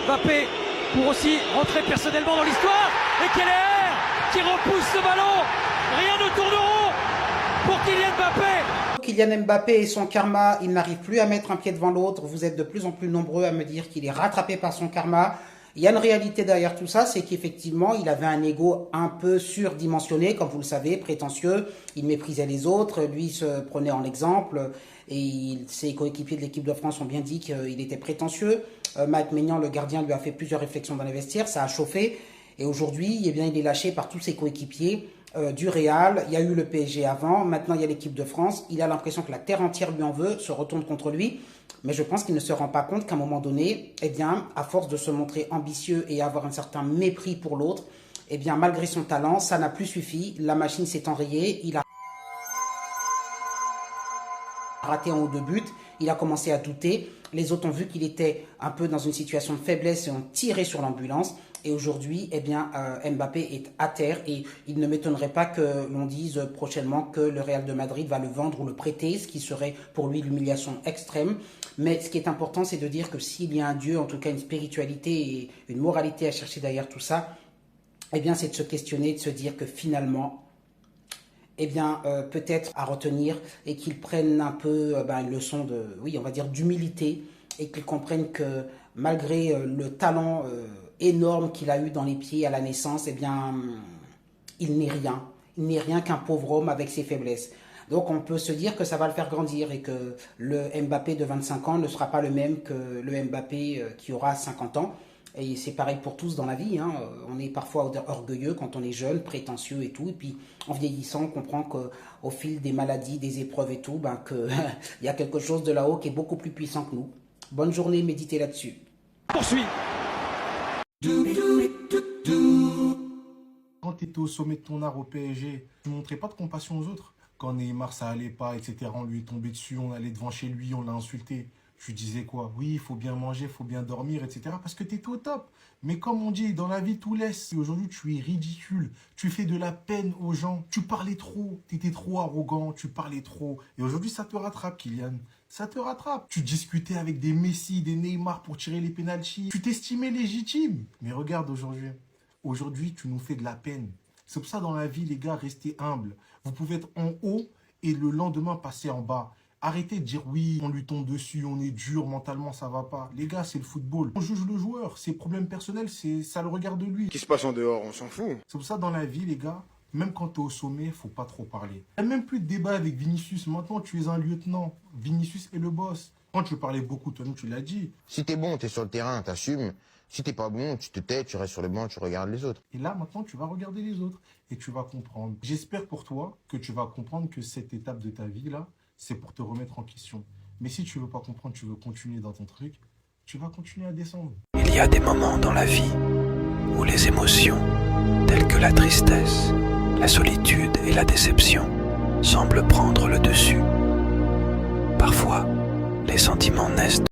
Mbappé pour aussi rentrer personnellement dans l'histoire. Et Keller qui repousse ce ballon. Rien ne tourne rond pour Kylian Mbappé. Kylian Mbappé et son karma, il n'arrive plus à mettre un pied devant l'autre. Vous êtes de plus en plus nombreux à me dire qu'il est rattrapé par son karma. Il y a une réalité derrière tout ça, c'est qu'effectivement, il avait un ego un peu surdimensionné, comme vous le savez, prétentieux. Il méprisait les autres, lui se prenait en exemple. Et ses coéquipiers de l'équipe de France ont bien dit qu'il était prétentieux. Mike Maignan, le gardien, lui a fait plusieurs réflexions dans les vestiaires, ça a chauffé. Et aujourd'hui, eh bien, il est lâché par tous ses coéquipiers du Real. Il y a eu le PSG avant, maintenant il y a l'équipe de France. Il a l'impression que la terre entière lui en veut, se retourne contre lui. Mais je pense qu'il ne se rend pas compte qu'à un moment donné, eh bien, à force de se montrer ambitieux et avoir un certain mépris pour l'autre, eh bien, malgré son talent, ça n'a plus suffi. La machine s'est enrayée. Il a raté en haut de but. Il a commencé à douter. Les autres ont vu qu'il était un peu dans une situation de faiblesse et ont tiré sur l'ambulance. Et aujourd'hui, eh bien, Mbappé est à terre et il ne m'étonnerait pas que l'on dise prochainement que le Real de Madrid va le vendre ou le prêter, ce qui serait pour lui l'humiliation extrême. Mais ce qui est important, c'est de dire que s'il y a un Dieu, en tout cas une spiritualité et une moralité à chercher derrière tout ça, eh bien, c'est de se questionner, de se dire que finalement, eh bien, peut-être à retenir et qu'ils prennent un peu une leçon de, oui, on va dire d'humilité et qu'ils comprennent que malgré le talent énorme qu'il a eu dans les pieds à la naissance, eh bien, il n'est rien. Il n'est rien qu'un pauvre homme avec ses faiblesses. Donc, on peut se dire que ça va le faire grandir et que le Mbappé de 25 ans ne sera pas le même que le Mbappé qui aura 50 ans. Et c'est pareil pour tous dans la vie, hein. On est parfois orgueilleux quand on est jeune, prétentieux et tout. Et puis, en vieillissant, on comprend qu'au fil des maladies, des épreuves et tout, qu'il y a quelque chose de là-haut qui est beaucoup plus puissant que nous. Bonne journée, méditez là-dessus. Poursuit. Quand tu étais au sommet de ton art au PSG, tu ne montrais pas de compassion aux autres. Quand Neymar, ça allait pas, etc., on lui est tombé dessus, on allait devant chez lui, on l'a insulté. Tu disais quoi? Oui, il faut bien manger, il faut bien dormir, etc. Parce que tu étais au top. Mais comme on dit, dans la vie, tout laisse. Et aujourd'hui, tu es ridicule. Tu fais de la peine aux gens. Tu parlais trop. Tu étais trop arrogant. Tu parlais trop. Et aujourd'hui, ça te rattrape, Kylian. Ça te rattrape. Tu discutais avec des Messi, des Neymar pour tirer les pénaltys. Tu t'estimais légitime. Mais regarde aujourd'hui. Aujourd'hui, tu nous fais de la peine. C'est pour ça, dans la vie, les gars, restez humbles. Vous pouvez être en haut et le lendemain passer en bas. Arrêtez de dire oui, on lui tombe dessus, on est dur, mentalement ça va pas. Les gars, c'est le football. On juge le joueur, ses problèmes personnels, ça le regarde lui. Ce qui se passe en dehors, on s'en fout. C'est pour ça dans la vie, les gars, même quand tu es au sommet, faut pas trop parler. Il n'y a même plus de débat avec Vinicius. Maintenant, tu es un lieutenant. Vinicius est le boss. Quand tu parlais beaucoup, toi-même, tu l'as dit. Si t'es bon, t'es sur le terrain, t'assumes. Si t'es pas bon, tu te tais, tu restes sur le banc, tu regardes les autres. Et là, maintenant, tu vas regarder les autres et tu vas comprendre. J'espère pour toi que tu vas comprendre que cette étape de ta vie, là, c'est pour te remettre en question. Mais si tu veux pas comprendre, tu veux continuer dans ton truc, tu vas continuer à descendre. Il y a des moments dans la vie où les émotions, telles que la tristesse, la solitude et la déception, semblent prendre le dessus. Parfois, les sentiments naissent